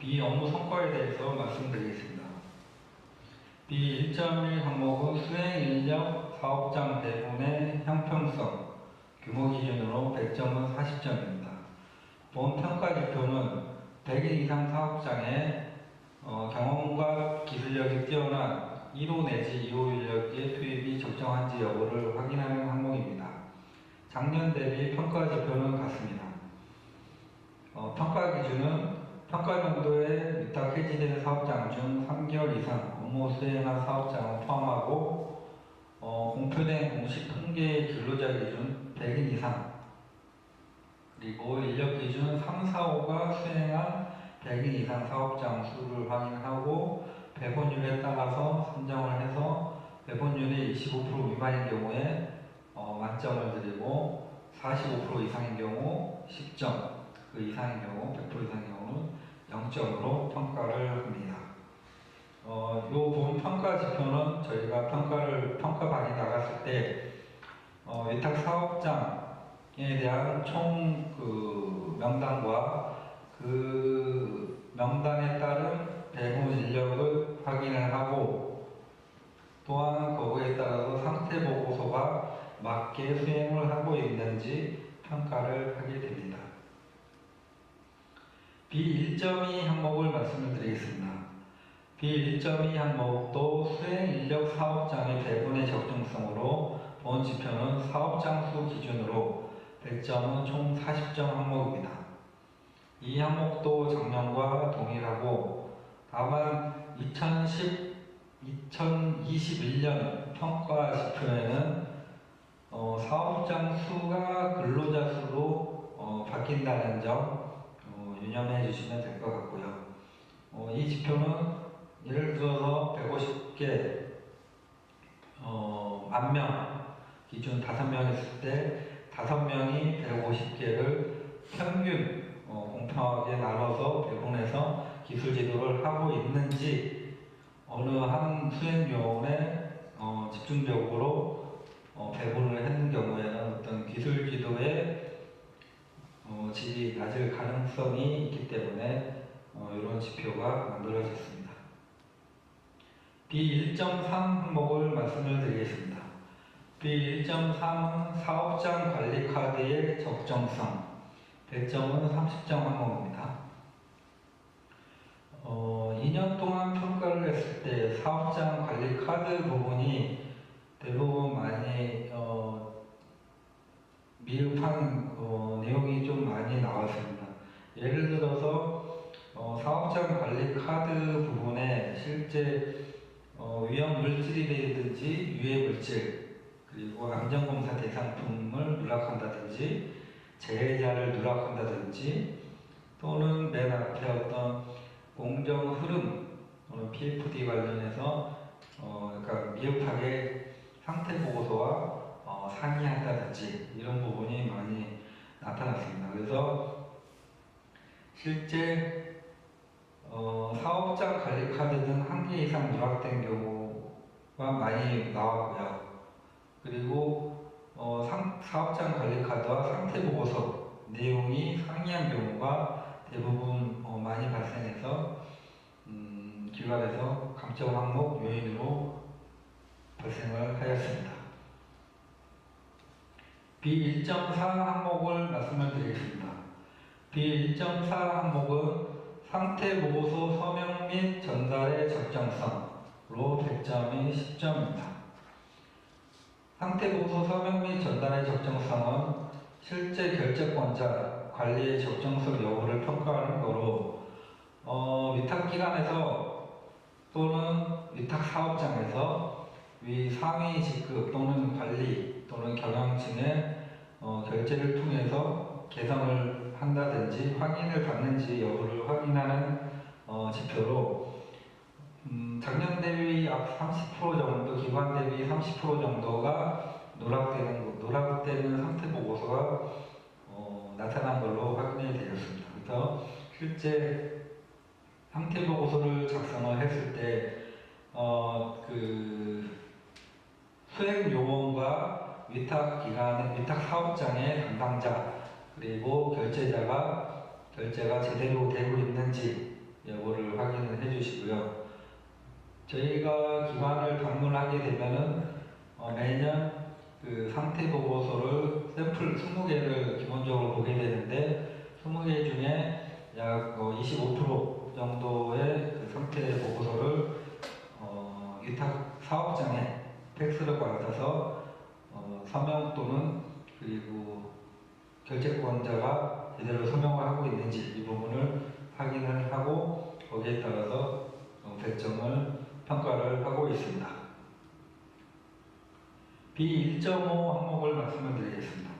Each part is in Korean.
비업무 성과에 대해서 말씀드리겠습니다. B1.1 항목은 수행 인력 사업장 대본의 형평성, 규모 기준으로 100점은 40점입니다. 본 평가 지표는 100인 이상 사업장에 경험과 기술력이 뛰어난 1호 내지 2호 인력의 투입이 적정한지 여부를 확인하는 항목입니다. 작년 대비 평가 지표는 같습니다. 평가 기준은 평가 정도의 위탁 해지된 사업장 중 3개월 이상 업무 수행한 사업장을 포함하고 공표된 공식 통계 근로자 기준 100인 이상, 그리고 인력 기준 3, 4, 5가 수행한 100인 이상 사업장 수를 확인하고 배분율에 따라서 선정을 해서 배분율이 25% 미만인 경우에 만점을 드리고 45% 이상인 경우 10점, 그 이상인 경우 100% 이상인 경우는 0점으로 평가를 합니다. 요 본 평가 지표는 저희가 평가반이 나갔을 때 위탁 사업장에 대한 총 명단과 그 명단에 따른 배분 인력을 확인을 하고, 또한 거기에 따라서 상태 보고서가 맞게 수행을 하고 있는지 평가를 하게 됩니다. B1.2 항목을 말씀을 드리겠습니다. B1.2 항목도 수행 인력 사업장의 배분의 적정성으로 본 지표는 사업장 수 기준으로 100점은 총 40점 항목입니다. 이 항목도 작년과 동일하고, 다만 2021년 평가 지표에는 사업장 수가 근로자 수로 바뀐다는 점 유념해 주시면 될 것 같고요. 이 지표는 예를 들어서 150개, 10,000명 기준 5명 있을 때 5명이 150개를 평균 공평하게 나눠서 배분해서 기술 지도를 하고 있는지, 어느 한 수행 요원에 집중적으로 배분을 했는 경우에는 어떤 기술 지도의 질이 낮을 가능성이 있기 때문에 이런 지표가 만들어졌습니다. B1.3 항목을 말씀을 드리겠습니다. B1.3은 사업장 관리 카드의 적정성, 100점은 30점 항목입니다. 2년 동안 평가를 했을 때 사업장 관리 카드 부분이 대부분 많이 미흡한 내용이 좀 많이 나왔습니다. 예를 들어서 사업장 관리 카드 부분에 실제 위험 물질이라든지 유해 물질, 그리고 안전검사 대상품을 누락한다든지 재해자를 누락한다든지, 또는 맨 앞에 어떤 공정 흐름 또는 PFD 관련해서 그러니까 미흡하게 상태 보고서와 상의한다든지 이런 부분이 많이 나타났습니다. 그래서 실제 사업장 관리 카드는 1개 이상 누락된 경우가 많이 나왔고요. 그리고 사업장 관리 카드와 상태 보고서 내용이 상이한 경우가 대부분 많이 발생해서 기관에서 감점 항목 요인으로 발생을 하였습니다. B1.4 항목을 말씀을 드리겠습니다. B1.4 항목은 상태 보고서 서명 및 전달의 적정성으로 100점이 10점입니다. 상태 보고서 서명 및 전달의 적정성은 실제 결재권자 관리의 적정성 여부를 평가하는 거로, 위탁기관에서 또는 위탁사업장에서 위 상위 직급 또는 관리 또는 경영진의 결재를 통해서 개선을 한다든지 확인을 받는지 여부를 확인하는 지표로, 작년 대비 약 30% 정도, 기관 대비 30% 정도가 누락되는 상태 보고서가 나타난 걸로 확인이 되었습니다. 그래서 실제 상태 보고서를 작성을 했을 때 수행 요원과 위탁 사업장의 담당자, 그리고 결제가 제대로 되고 있는지 여부를 확인을 해주시고요. 저희가 기관을 방문하게 되면은 매년 그 상태 보고서를 샘플 20개를 기본적으로 보게 되는데 20개 중에 약 25% 정도의 그 상태 보고서를 위탁 사업장에 팩스를 받아서 서명 또는 그리고 결재권자가 제대로 서명을 하고 있는지 이 부분을 확인을 하고 거기에 따라서 배점을 평가를 하고 있습니다. B1.5 항목을 말씀을 드리겠습니다.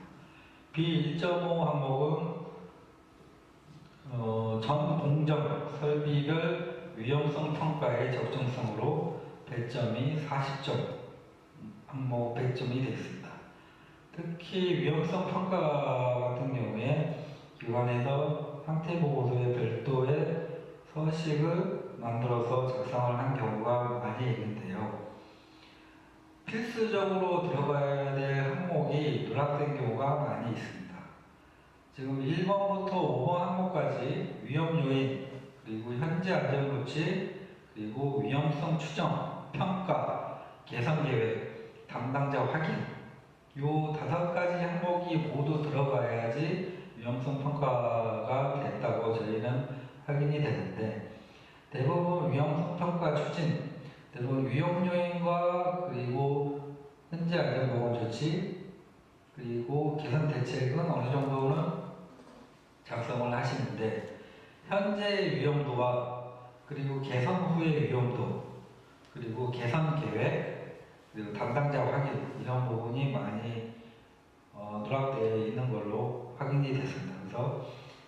B1.5 항목은 전 공정 설비별 위험성 평가의 적정성으로 배점이 40점, 항목 100점이 되어 있습니다. 특히 위험성 평가 같은 경우에 기관에서 상태 보고서에 별도의 서식을 만들어서 작성을 한 경우가 많이 있는데요. 필수적으로 들어가야 될 항목이 누락된 경우가 많이 있습니다. 지금 1번부터 5번 항목까지 위험 요인, 그리고 현재 안전조치, 그리고 위험성 추정, 평가, 개선 계획, 담당자 확인 이 5가지 항목이 모두 들어가야지 위험성 평가가 됐다고 저희는 확인이 되는데 대부분 위험성 평가 추진, 대부분 위험 요인과 그리고 현재 안전보건 조치 그리고 개선 대책은 어느 정도는 작성을 하시는데 현재 위험도와 그리고 개선 후의 위험도 그리고 개선 계획 그리고 담당자 확인 이런 부분이 많이 누락되어 있는 걸로 확인이 됐습니다. 그래서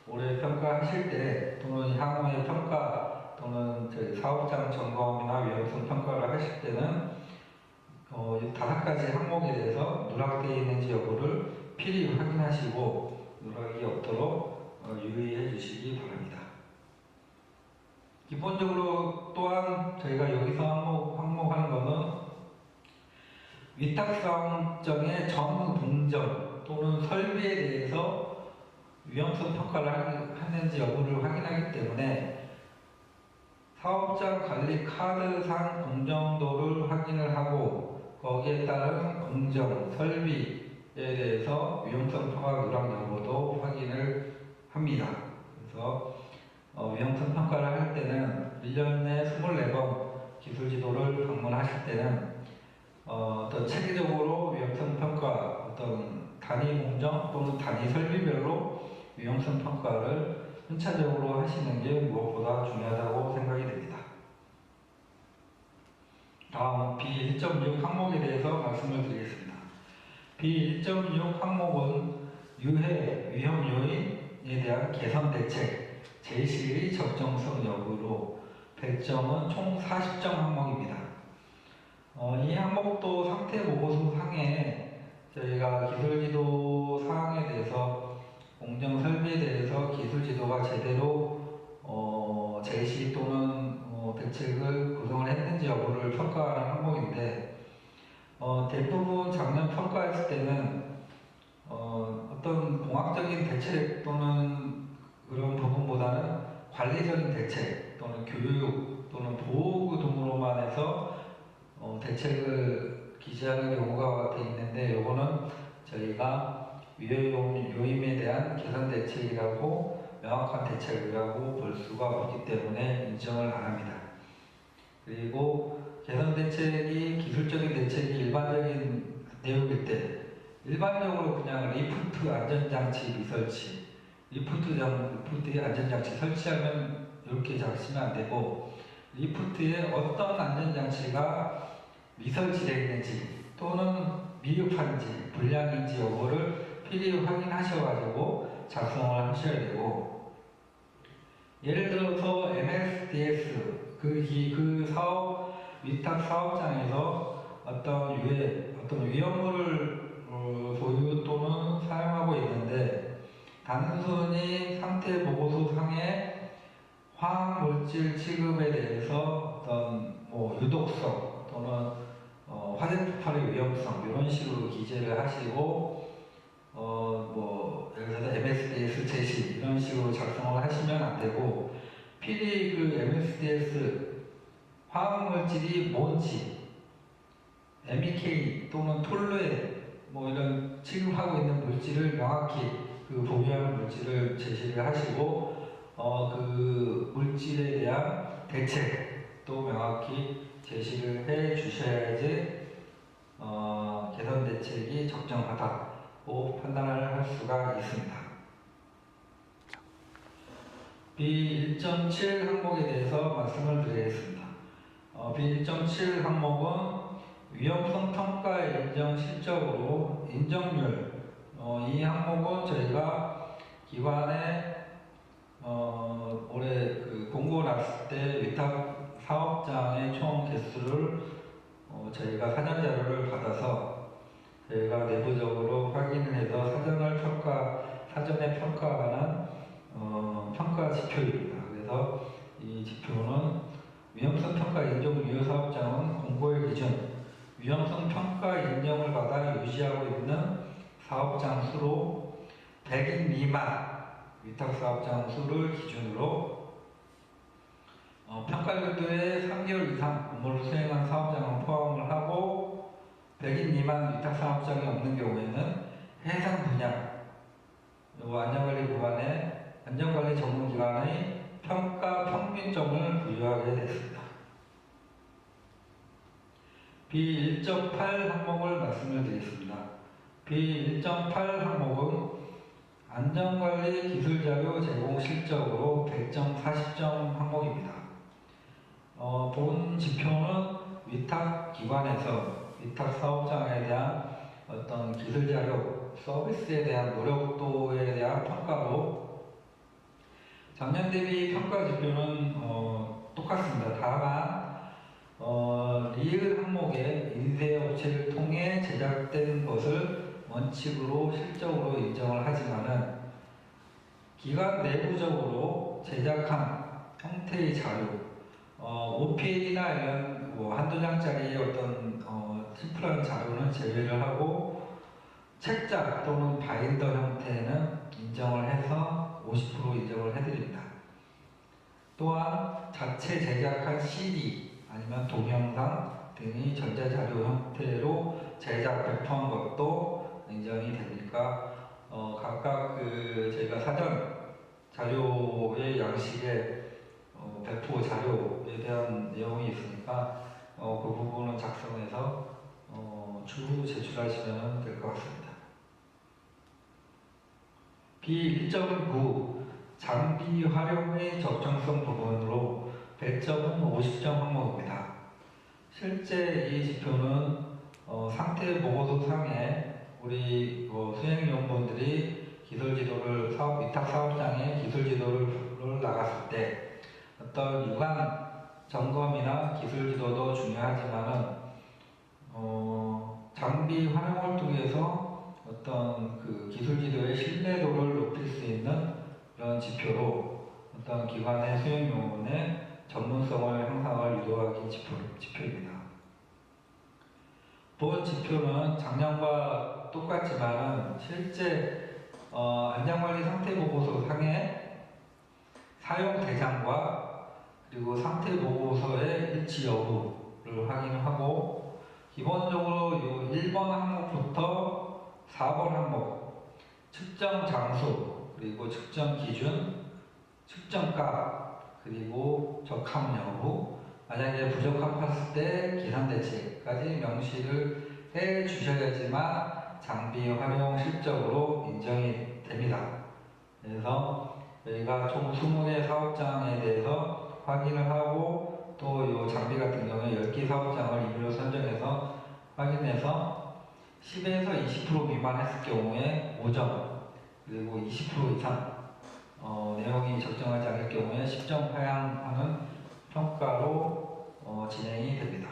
올해 평가하실 때 또는 향후의 평가 또는 저희 사업장 점검이나 위험성 평가를 하실 때는 이 5가지 항목에 대해서 누락되어 있는지 여부를 필히 확인하시고 누락이 없도록 유의해 주시기 바랍니다. 기본적으로 또한 저희가 여기서 항목하는 것은 위탁사업장의 전 공정 또는 설비에 대해서 위험성 평가를 하는지 여부를 확인하기 때문에 사업장 관리 카드상 공정도를 확인을 하고 거기에 따른 공정, 설비에 대해서 위험성 평가 누락 여부도 확인을 합니다. 그래서 위험성 평가를 할 때는 1년에 24번 기술지도를 방문하실 때는 어떤 체계적으로 위험성 평가, 어떤 단위 공정 또는 단위 설비별로 위험성 평가를 순차적으로 하시는 게 무엇보다 중요하다고 생각이 됩니다. 다음 B1.6 항목에 대해서 말씀을 드리겠습니다. B1.6 항목은 유해 위험 요인에 대한 개선 대책 제시의 적정성 여부로 100점은 총 40점 항목입니다. 이 항목도 상태 보고서 상에 저희가 기술지도 사항에 대해서 공정 설비에 대해서 기술지도가 제대로 제시 또는 대책을 구성을 했는지 여부를 평가하는 항목인데 대부분 작년 평가했을 때는 어떤 공학적인 대책 또는 그런 부분보다는 관리적인 대책 또는 교육 또는 보호 등으로만 해서 대책을 기재하는 경우가 되어 있는데 이거는 저희가 위험 요인에 대한 개선 대책이라고 명확한 대책이라고 볼 수가 없기 때문에 인정을 안 합니다. 그리고 개선 대책이 기술적인 대책이 일반적인 내용일 때 일반적으로 그냥 리프트 안전장치 미설치 리프트의 안전장치 설치하면 이렇게 작시면 안 되고 리프트에 어떤 안전장치가 미설치되어 있는지 또는 미흡한지 불량인지 여부를 필히 확인하셔가지고 작성을 하셔야 되고 예를 들어서 MSDS 그 사업 위탁 사업장에서 어떤 위험물을 소유 또는 사용하고 있는데 단순히 상태 보고서 상에 화학물질 취급에 대해서 어떤 유독성 또는 화재 폭발의 위험성 이런 식으로 기재를 하시고 예를 들어서 MSDS 제시 이런 식으로 작성을 하시면 안 되고 필히 그 MSDS 화학물질이 뭔지, MEK 또는 톨루엔 뭐 이런 취급하고 있는 물질을 명확히 그 보유하는 물질을 제시를 하시고 그 물질에 대한 대책도 명확히 제시를 해 주셔야지 개선 대책이 적정하다고 판단을 할 수가 있습니다. B1.7 항목에 대해서 말씀을 드리겠습니다. B1.7 항목은 위험성 평가 인정 실적으로 인정률, 이 항목은 저희가 기관에 올해 그 공고 났을 때 위탁 사업장의 총 개수를 저희가 사전 자료를 받아서 저희가 내부적으로 확인을 해서 사전에 평가하는 평가 지표입니다. 그래서 이 지표는 위험성 평가 인정 유효 사업장은 공고의 기준 위험성 평가 인정을 받아 유지하고 있는 사업장 수로 100인 미만 위탁 사업장 수를 기준으로 평가율도에 3개월 이상 업무를 수행한 사업장을 포함을 하고 100인 미만 위탁 사업장이 없는 경우에는 해당 분야 안전관리 기관의 안전관리 전문기관의 평가 평균점을 부여하게 됐습니다. B1.8 항목을 말씀을 드리겠습니다. B1.8 항목은 안전관리 기술자료 제공 실적으로 100점, 40점 항목입니다. 본 지표는 위탁기관에서 위탁 사업장에 대한 어떤 기술자료, 서비스에 대한 노력도에 대한 평가로 작년 대비 평가 지표는 똑같습니다. 다만 리을 항목에 인쇄업체를 통해 제작된 것을 원칙으로 실적으로 인정을 하지만은 기관 내부적으로 제작한 형태의 자료, OPL이나 이런 한두 장짜리 어떤 심플한 자료는 제외를 하고 책자 또는 바인더 형태는 인정을 해서 50% 인정을 해드립니다. 또한 자체 제작한 CD 아니면 동영상 등이 전자자료 형태로 제작 배포한 것도 인정이 되니까 각각 저희가 사전 자료의 양식에 배포 자료에 대한 내용이 있으니까 그 부분은 작성해서 추후 제출하시면 될 것 같습니다. B1.9 장비 활용의 적정성 부분으로 100점은 50점 항목입니다. 실제 이 지표는 상태 보고서 상에 우리 수행요원분들이 기술지도를 위탁 사업장에 기술지도를 나갔을 때 어떤 유관 점검이나 기술지도도 중요하지만은 장비 활용을 통해서 어떤 그 기술지도의 신뢰도를 높일 수 있는 그런 지표로 어떤 기관의 수행요원의 전문성을 향상을 유도하기 지표입니다. 본 지표는 작년과 똑같지만 실제 안전관리 상태보고서 상에 사용 대상과 그리고 상태보고서의 일치 여부를 확인하고 기본적으로 이 1번 항목부터 4번 항목 측정 장소 그리고 측정 기준 측정값 그리고 적합 여부 만약에 부적합했을 때 기산 대책까지 명시를 해 주셔야지만 장비 활용 실적으로 인정이 됩니다. 그래서 저희가 총 20개 사업장에 대해서 확인을 하고 또 이 장비 같은 경우에 10개 사업장을 임의로 선정해서 확인해서 10에서 20% 미만 했을 경우에 5점 그리고 20% 이상 내용이 적정하지 않을 경우에 10점 하향하는 평가로 진행이 됩니다.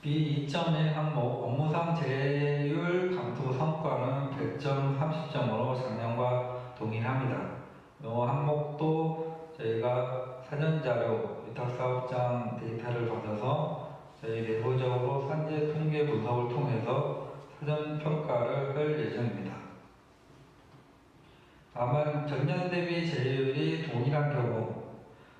B2.1 항목 업무상 제율 감투 성과는 100점 30점으로 작년과 동일합니다. 이 항목도 저희가 사전자료 위탁사업장 데이터를 받아서 저희 내부적으로 산재 통계 분석을 통해서 사전 평가를 할 예정입니다. 다만 전년 대비 제외율이 동일한 경우,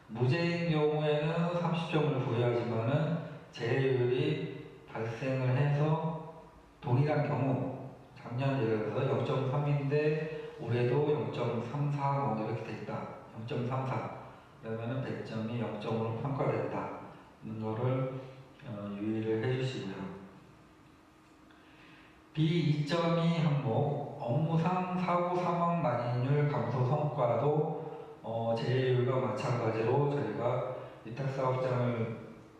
무죄인 경우에는 30점을 부여하지만은 제외율이 발생을 해서 동일한 경우, 작년 예를 들어서 0.3인데 올해도 0.34 이렇게 됐다. 0.34 그러면은 100점이 0점으로 평가됐다는 거를 유의를 해주시고요. B2.2 항목 업무상 사고 사망 만인율 감소 성과도 제외율과 마찬가지로 저희가 위탁사업장을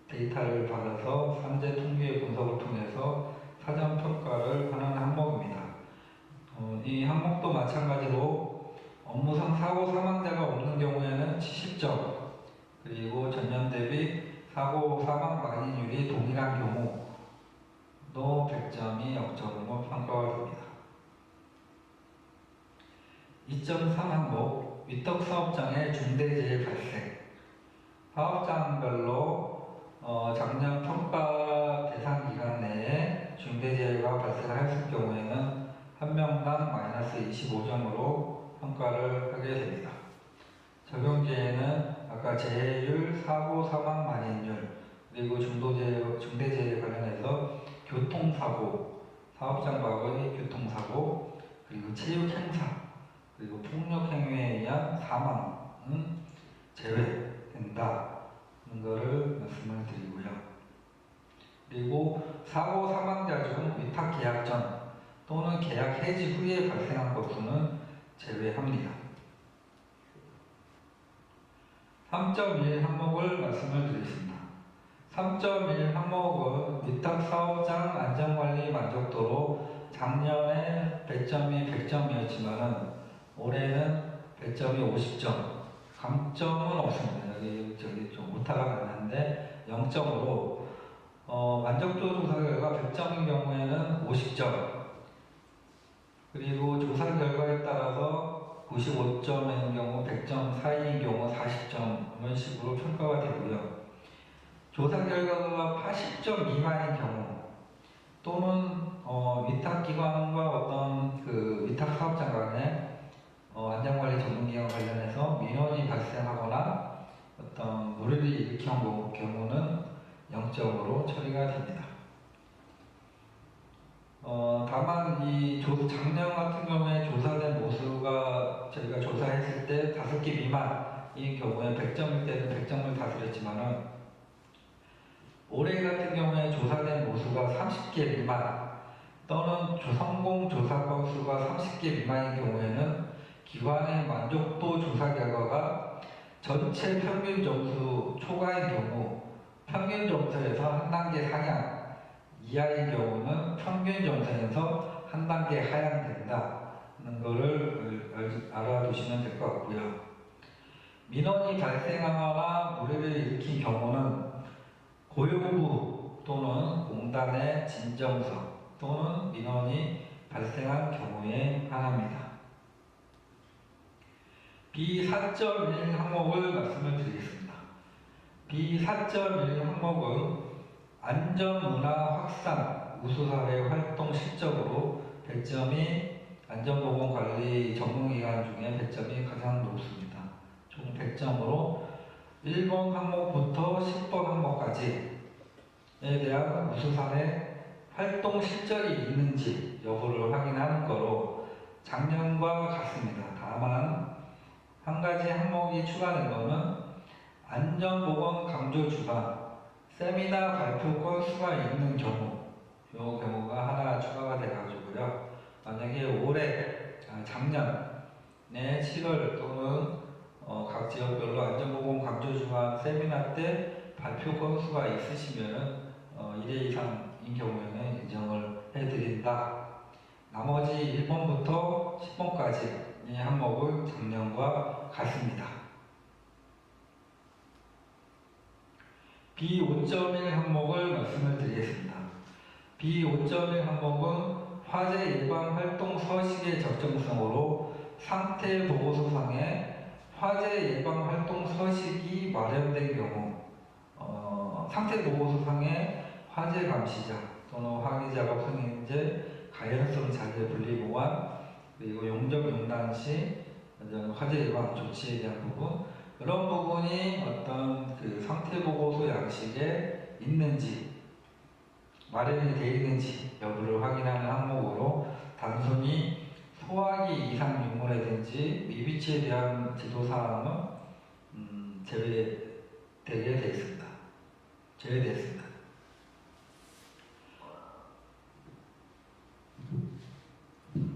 데이터를 받아서 산재 통계 분석을 통해서 사전 평가를 하는 항목입니다. 이 항목도 마찬가지로 업무상 사고 사망자가 없는 경우에는 70점, 그리고 전년 대비 사고 사망 만인율이 동일한 경우도 100점이 0점으로 평가가 됩니다. 2.3 항목 위탁사업장의 중대재해 발생. 사업장별로 작년 평가 대상 기간 내에 중대재해가 발생할 경우에는 한 명당 마이너스 25점으로 평가를 하게 됩니다. 적용재해는 아까 재해율, 사고, 사망, 만인율, 그리고 중대재해 관련해서 교통사고, 사업장 밖의 교통사고, 그리고 체육행사, 그리고 폭력행위에 의한 사망은 제외된다는 것을 말씀을 드리고요. 그리고 사고 사망자 중 위탁 계약 전 또는 계약 해지 후에 발생한 것은 제외합니다. 3.1 항목을 말씀을 드리겠습니다. 3.1 항목은 위탁사업장 안전관리 만족도로 작년에 100점이 100점이었지만 올해는 100점이 50점, 감점은 없습니다. 여기 좀 오타가 났는데 0점으로 만족도 조사 결과 100점인 경우에는 50점, 그리고 조사 결과에 따라서 95점인 경우 100점 사이인 경우 40점 이런 식으로 평가가 되고요. 조사 결과가 80점 미만인 경우 또는 위탁기관과 어떤 그 위탁사업장 간에 안전관리 전문기관 관련해서 민원이 발생하거나 어떤 물을 일으킨 경우는 0점으로 처리가 됩니다. 다만 이 작년 같은 경우에 조사된 모수가 저희가 조사했을 때 5개 미만인 경우에 100점일 때는 100점을 다 드렸지만은 올해 같은 경우에 조사된 모수가 30개 미만 또는 성공 조사 건수가 30개 미만인 경우에는 기관의 만족도 조사 결과가 전체 평균 점수 초과인 경우 평균 점수에서 한 단계 상향, 이하인 경우는 평균 점수에서 한 단계 하향된다는 것을 알아두시면 될 것 같고요. 민원이 발생하거나 물해를 일으킨 경우는 고용부 또는 공단의 진정서 또는 민원이 발생한 경우에 한합니다. B4.1 항목을 말씀을 드리겠습니다. B4.1 항목은 안전문화 확산 우수사회 활동 실적으로 100점이 안전보건관리 전문기관 중에 100점이 가장 높습니다. 총 100점으로 1번 항목부터 10번 항목까지에 대한 우수사회 활동 실적이 있는지 여부를 확인하는 거로 작년과 같습니다. 다만 한 가지 항목이 추가된 것은 안전보건 강조 주간 세미나 발표 건수가 있는 경우, 이 경우가 하나 추가가 돼가지고요. 만약에 작년에 7월 또는 각 지역별로 안전보건 강조 주간 세미나 때 발표 건수가 있으시면 1회 이상인 경우에는 인정을 해드린다. 나머지 1번부터 10번까지 이 항목은 작년과 같습니다. B5.1 항목을 말씀을 드리겠습니다. B5.1 항목은 화재 예방 활동 서식의 적정성으로 상태 보고서상에 화재 예방 활동 서식이 마련된 경우 상태 보고서상에 화재 감시자 또는 화재 작업 승인제, 가연성 자재 분리 보완, 그리고 용접 용단 시 화재 예방 조치에 대한 부분, 그런 부분이 어떤 그 상태 보고서 양식에 있는지 마련이 되어 있는지 여부를 확인하는 항목으로 단순히 소화기 이상 유무라든지 미비치에 대한 지도사항은 제외되게 되어 있습니다. 제외됐습니다.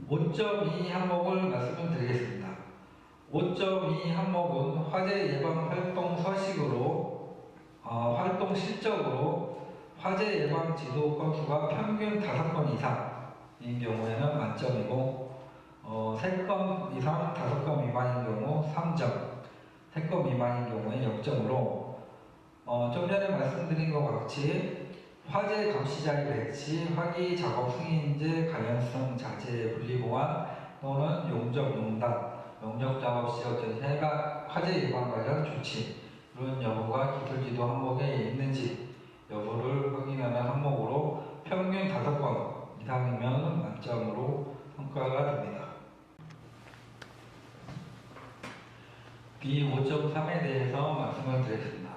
5.2 항목을 말씀을 드리겠습니다. 5.2 항목은 화재 예방 활동 서식으로 활동 실적으로 화재 예방 지도 건수가 평균 5건 이상인 경우에는 만점이고 3건 이상 5건 미만인 경우 3점, 3건 미만인 경우에 0점으로 좀 전에 말씀드린 것 같이 화재 감시자의 배치, 화기 작업 승인제, 가연성 자재 분리보안 또는 용접 용단, 용접 작업 시작 전체가 화재 예방 관련 조치 이런 여부가 기술지도 항목에 있는지 여부를 확인하는 항목으로 평균 5건 이상이면 만점으로 평가가 됩니다. B5.3에 대해서 말씀을 드리겠습니다.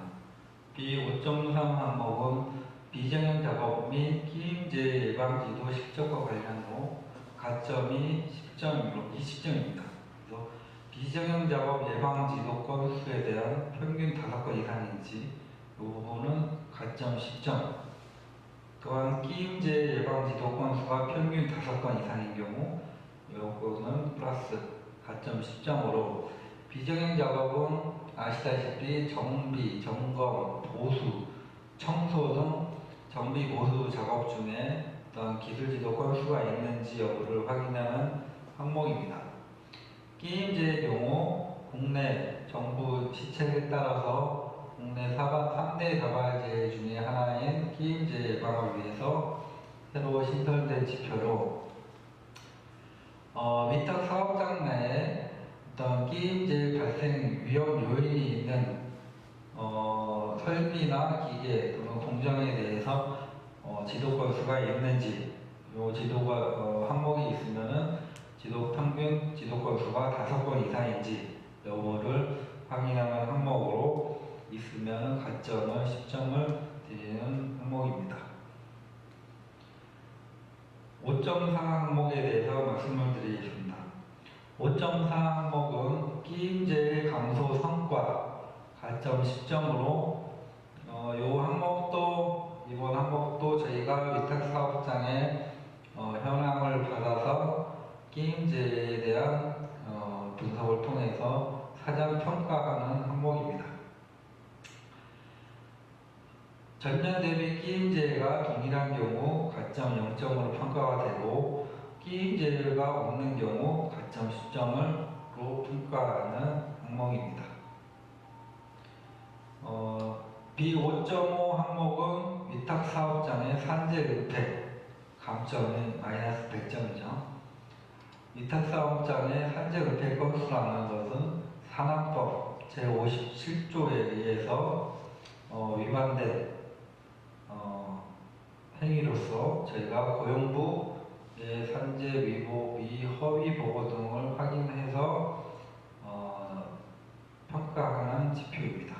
B5.3 항목은 비정형 작업 및 끼임제 예방 지도 실적과 관련으로 가점이 10점으로 20점입니다. 그래서 비정형 작업 예방 지도 건수에 대한 평균 5건 이상인지 이 부분은 가점 10점. 또한 끼임제 예방 지도 건수가 평균 5건 이상인 경우 이거는 플러스 가점 10점으로 비정형 작업은 아시다시피 정비, 점검, 보수, 청소 등 정비 보수 작업 중에 어떤 기술 지도 건수가 있는지 여부를 확인하는 항목입니다. 끼임제의 경우 국내 정부 시책에 따라서 국내 3대 다발제 중에 하나인 끼임제 예방을 위해서 새로 신설된 지표로 위탁 사업장 내에 어떤 끼임제 발생 위험 요인이 있는 설비나 기계 또는 공정에 대해서 지도 건수가 있는지 이 지도가 항목이 있으면은 지도 평균 지도 건수가 5건 이상인지 여부를 확인하는 항목으로 있으면 가점을 10점을 드리는 항목입니다. 5.4 항목에 대해서 말씀을 드리겠습니다. 5.4 항목은 끼임제의 감소 성과 가점 10점으로 이번 항목도 저희가 위탁 사업장에 현황을 받아서 끼임제에 대한 분석을 통해서 사전 평가하는 항목입니다. 전년 대비 끼임제가 동일한 경우 가점 0점으로 평가가 되고 끼임제가 없는 경우 가점 10점으로 평가하는 항목입니다. B5.5 항목은 위탁 사업장의 산재 은폐 감점이 마이너스 100점이죠. 위탁 사업장의 산재 은폐 건수라는 것은 산안법 제57조에 의해서 위반된 행위로서 저희가 고용부의 산재 위보 및 허위 보고 등을 확인해서 평가하는 지표입니다.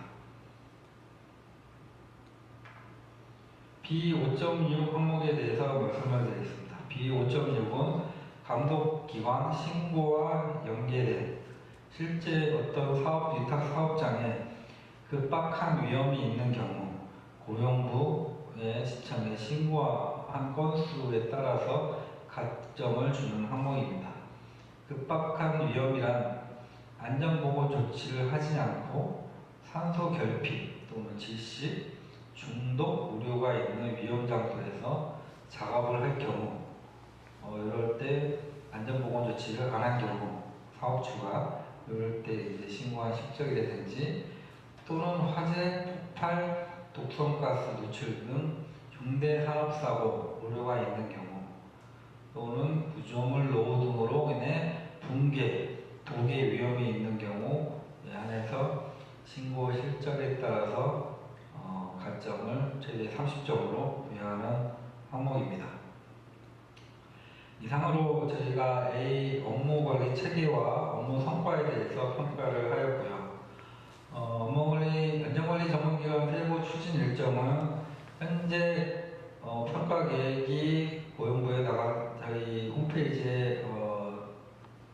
B5.6 항목에 대해서 말씀을 드리겠습니다. B5.6은 감독기관 신고와 연계된 실제 어떤 위탁 사업장에 급박한 위험이 있는 경우 고용부의 지청에 신고한 건수에 따라서 가점을 주는 항목입니다. 급박한 위험이란 안전보고 조치를 하지 않고 산소 결핍 또는 질식, 중독 우려가 있는 위험 장소에서 작업을 할 경우 이럴 때 안전보건 조치를 안 한 경우 사업주가 이럴 때 이제 신고한 실적이라든지 또는 화재, 폭발, 독성가스 노출 등 중대 산업사고 우려가 있는 경우 또는 구조물 노후 등으로 인해 붕괴, 독의 위험이 있는 경우 안에서 신고 실적에 따라서 가점을 최대 30점으로 부여하는 항목입니다. 이상으로 저희가 A 업무관리 체계 상태와 업무 성과에 대해서 평가를 하였고요. 안전관리 전문기관 세부 추진 일정은 현재 평가 계획이 고용부에 저희 홈페이지에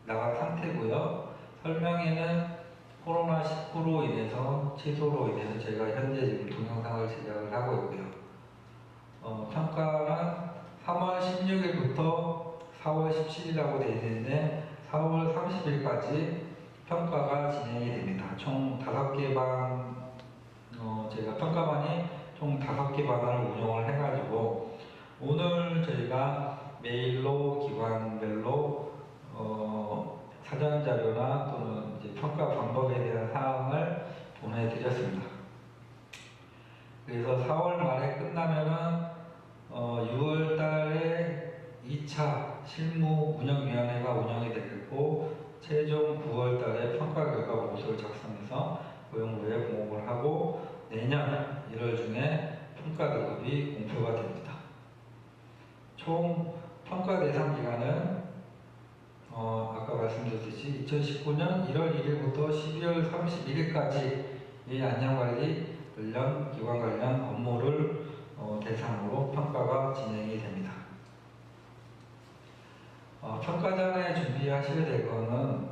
나간 상태고요. 설명에는 코로나19로 인해서 취소로 인해서 제가 현재 지금 동영상을 제작을 하고 있고요. 평가는 3월 16일부터 4월 17일이라고 되어 있는데 4월 30일까지 평가가 진행이 됩니다. 총 5개 반, 제가 평가반이 총 5개 반을 운영을 해가지고 오늘 저희가 메일로 기관별로 사전 자료나 또는 이제 평가 방법에 대한 사항을 보내드렸습니다. 그래서 4월 말에 끝나면은 6월 달에 2차 실무 운영위원회가 운영이 되겠고 최종 9월 달에 평가 결과 보고서를 작성해서 고용부에 공목을 하고 내년 1월 중에 평가 등급이 공표가 됩니다. 총 평가 대상 기간은 아까 말씀드렸듯이 2019년 1월 1일부터 12월 31일까지 이 안전관리 관련 기관 관련 업무를 대상으로 평가가 진행이 됩니다. 평가 전에 준비하셔야 될 것은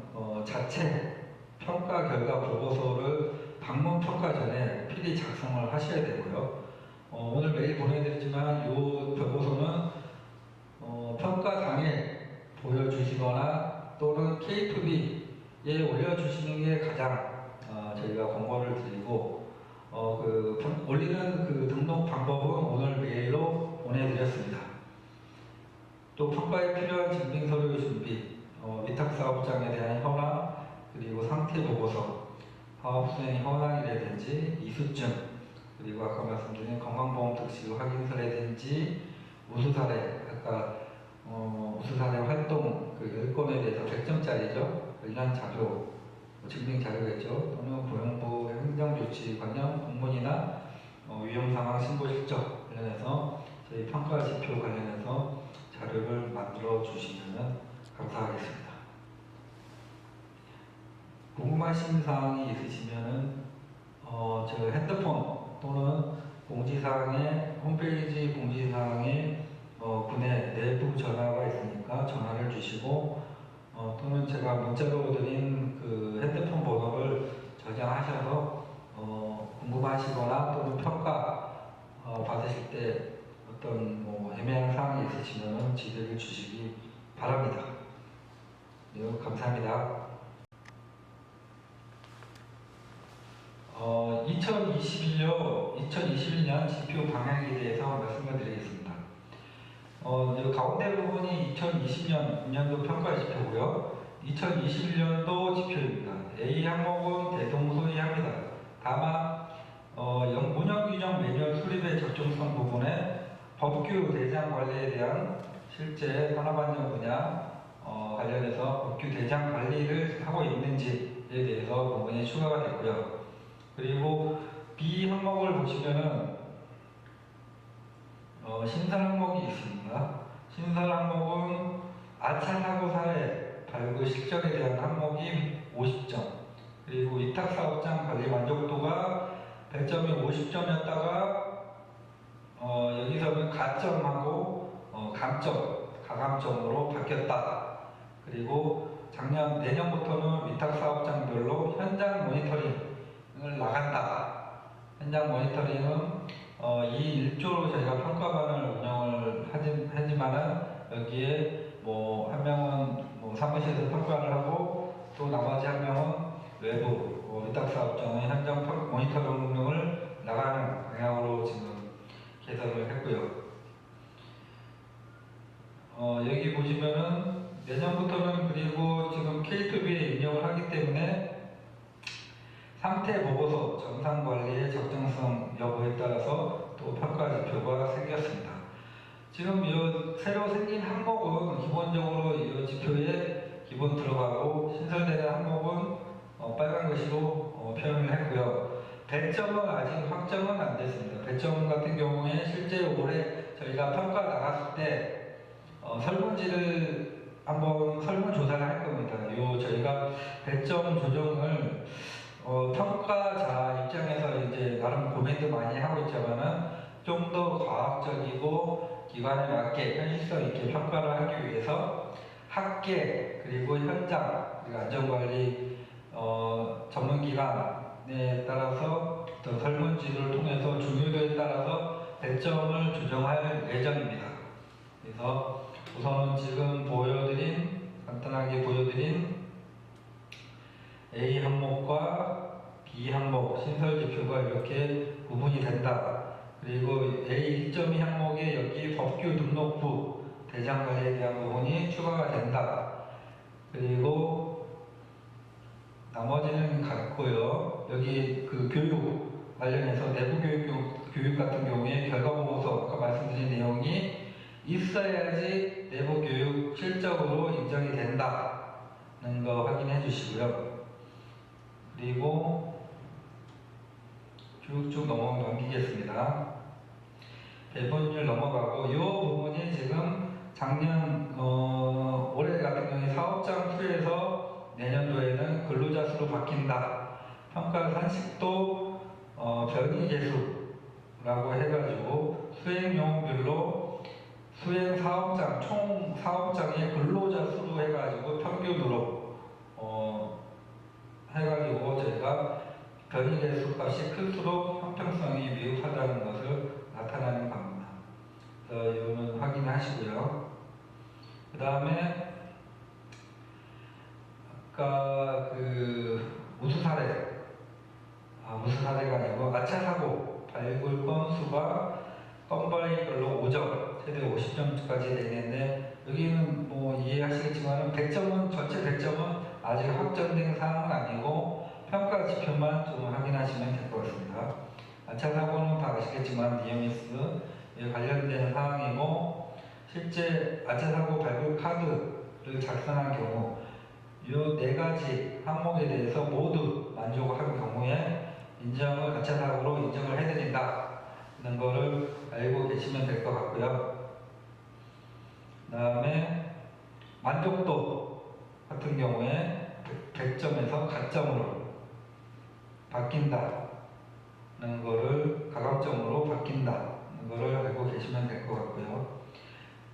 자체 평가 결과 보고서를 방문 평가 전에 필히 작성을 하셔야 되고요. 오늘 메일 보내드렸지만 이 보고서는 평가 당일 보여주시거나 또는 K2B에 올려주시는 게 가장 저희가 권고를 드리고 올리는 그 등록 방법은 오늘 메일로 보내드렸습니다. 또 평가에 필요한 증빙서류 준비, 위탁사업장에 대한 현황, 그리고 상태 보고서, 사업 수행 현황이라든지 이수증, 그리고 아까 말씀드린 건강보험 특식 확인서라든지 우수사례, 아까 우수사례 활동 그 10건에 대해서 100점짜리죠. 관련 자료, 증빙 자료겠죠. 또는 고용부 행정조치 관련 공문이나 위험상황 신고 실적 관련해서 저희 평가 지표 관련해서 자료를 만들어 주시면 감사하겠습니다. 궁금하신 사항이 있으시면은 저 핸드폰 또는 공지사항에 홈페이지 공지사항에 군의 내부 전화가 있으니까 전화를 주시고 또는 제가 문자로 드린 그 핸드폰 번호를 저장하셔서 궁금하시거나 또는 평가 받으실 때 어떤 애매한 사항이 있으시면 지적을 주시기 바랍니다. 네, 감사합니다. 2021년 지표 방향에 대해서 말씀을 드리겠습니다. 가운데 부분이 2020년 년도 평가 지표고요. 2021년도 지표입니다. A 항목은 대동소이합니다. 다만 운영 규정 매뉴얼 수립의 적정성 부분에 법규 대장 관리에 대한 실제 산업안전 분야 관련해서 법규 대장 관리를 하고 있는지에 대해서 부분이 추가가 됐고요. 그리고 B 항목을 보시면은 신설 항목이 있습니다. 신설 항목은 아차 사고 사례 발굴 실적에 대한 항목이 50점, 그리고 위탁사업장 관리 만족도가 100점이 50점이었다가 여기서는 가점하고 가감점으로 바뀌었다. 그리고 내년부터는 위탁사업장별로 현장 모니터링을 나간다. 현장 모니터링은 2.1조로 저희가 평가반을 운영을 하지만은 여기에 한 명은 사무실에서 평가를 하고 또 나머지 한 명은 외부 위탁사업장의 현장 모니터링을 나가는 방향으로 지금 개설을 했고요. 여기 보시면은 내년부터는 그리고 지금 K2B에 입력을 하기 때문에 상태 보고서 정상관리의 적정성 여부에 따라서 또 평가 지표가 생겼습니다. 지금 이 새로 생긴 항목은 기본적으로 이 지표에 기본 들어가고 신설되는 항목은 빨간 글씨로 표현을 했고요. 배점은 아직 확정은 안 됐습니다. 배점 같은 경우에 실제 올해 저희가 평가 나갔을 때 설문지를 한번 설문조사를 할 겁니다. 저희 배점 조정을 평가자 입장에서 이제 나름 고민도 많이 하고 있지만은 좀 더 과학적이고 기관에 맞게 현실성 있게 평가를 하기 위해서 학계 그리고 현장 그리고 안전관리 전문기관에 따라서 또 설문지를 통해서 중요도에 따라서 배점을 조정할 예정입니다. 그래서 우선은 지금 간단하게 보여드린 A 항목과 B 항목 신설 지표가 이렇게 구분이 된다. 그리고 A 1.2 항목에 여기 법규 등록부 대장 관리에 대한 부분이 추가가 된다. 그리고 나머지는 같고요. 여기 그 교육 관련해서 내부 교육 같은 경우에 결과보고서 아까 말씀드린 내용이 있어야지 내부 교육 실적으로 인정이 된다는 거 확인해 주시고요. 그리고 쭉 넘기겠습니다. 배분율 넘어가고 이 부분이 지금 작년 올해 같은 경우에 사업장 2에서 내년도에는 근로자 수로 바뀐다. 평가 산식도 변이계수라고 해가지고 수행용별로 수행 사업장 총 사업장의 근로자 수로 해가지고 평균으로 해가지고 저희가 변이계수 값이 클수록 형평성이 미흡하다는 것을 나타나는 겁니다. 그래서 이거는 확인하시고요. 그 다음에 아까 우수 사례가 아니고 아차 사고 발굴 건수가 건바이별로 5점, 최대 50점까지 되는데 여기는 뭐 이해하시겠지만 100점은 전체 100점은 아직 확정된 사항은 아니고 평가 지표만 좀 확인하시면 될 것 같습니다. 아차 사고는 다 아시겠지만 니어미스에 관련된 사항이고 실제 아차 사고 발굴 카드를 작성한 경우 이 4가지 항목에 대해서 모두 만족한 경우에 아차 사고로 인정을 해드린다는 거를 알고 계시면 될 것 같고요. 그 다음에 만족도 같은 경우에 100점에서 가점으로 바뀐다는 거를 가감점으로 바뀐다는 거를 알고 계시면 될 것 같고요.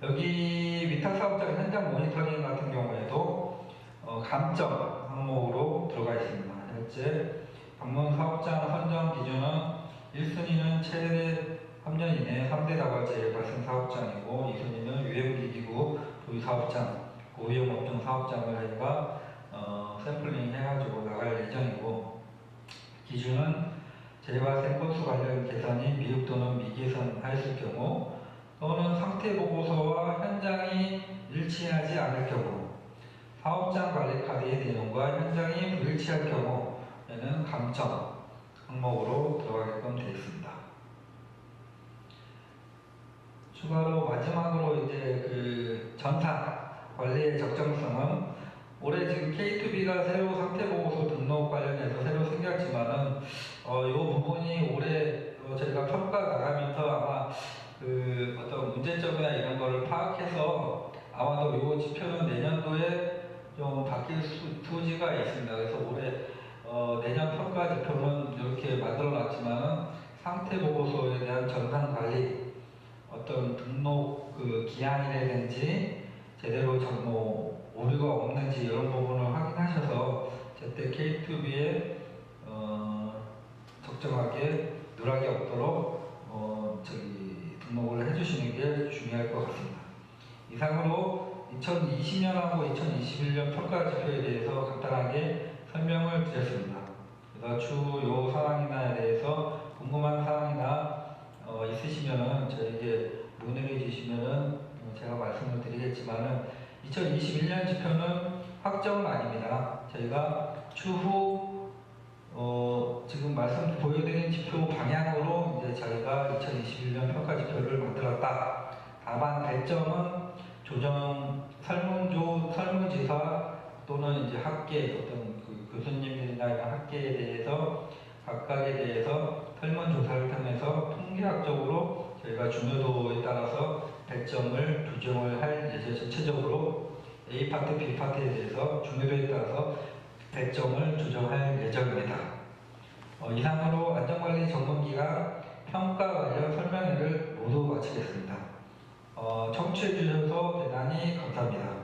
여기 위탁사업장 현장 모니터링 같은 경우에도 감점 항목으로 들어가 있습니다. 현재 방문 사업장 선정 기준은 1순위는 최대 3년 이내 3대 다과제 발생 사업장이고 2순위는 유해무기기구 도유 사업장, 고위험업종 사업장을 저희가 샘플링 해가지고 나갈 예정이고 기준은 재발생 건수 관련 개선이 미흡 또는 미개선하였을 경우 또는 상태 보고서와 현장이 일치하지 않을 경우 사업장 관리 카드의 내용과 현장이 불일치할 경우에는 감점 항목으로 들어가게끔 되어 있습니다. 추가로 마지막으로 이제 전산 관리의 적정성은 올해 지금 K2B가 새로 상태 보고서 등록 관련해서 새로 생겼지만은 이 부분이 올해 저희가 평가 나가면서 아마 어떤 문제점이나 이런 거를 파악해서 아마도 이 지표는 내년도에 좀 바뀔 소지가 있습니다. 그래서 올해 내년 평가 지표는 이렇게 만들어 놨지만은 상태 보고서에 대한 전산 관리 어떤 등록 기한이라든지 제대로 오류가 없는지 이런 부분을 확인하셔서 제때 K2B에 적정하게 누락이 없도록 등록을 해주시는 게 중요할 것 같습니다. 이상으로 2020년하고 2021년 평가 지표에 대해서 간단하게 설명을 드렸습니다. 그래서 주요 사항이나 대해서 궁금한 사항이나 있으시면은 저에게 문의를 주시면은 제가 말씀을 드리겠지만은 2021년 지표는 확정은 아닙니다. 저희가 추후 지금 보여드린 지표 방향으로 이제 저희가 2021년 평가 지표를 만들었다. 다만 배점은 조정 설문지사 또는 이제 학계 어떤 교수님들이나 이런 학계에 대해서 각각에 대해서 설문조사를 통해서 통계학적으로 저희가 중요도에 따라서 배점을 규정을 할 예정 전체적으로 A 파트, B 파트에 대해서 중요도에 따라서 100점을 조정할 예정입니다. 이상으로 안전관리 점검기간 평가 관련 설명회를 모두 마치겠습니다. 청취해 주셔서 대단히 감사합니다.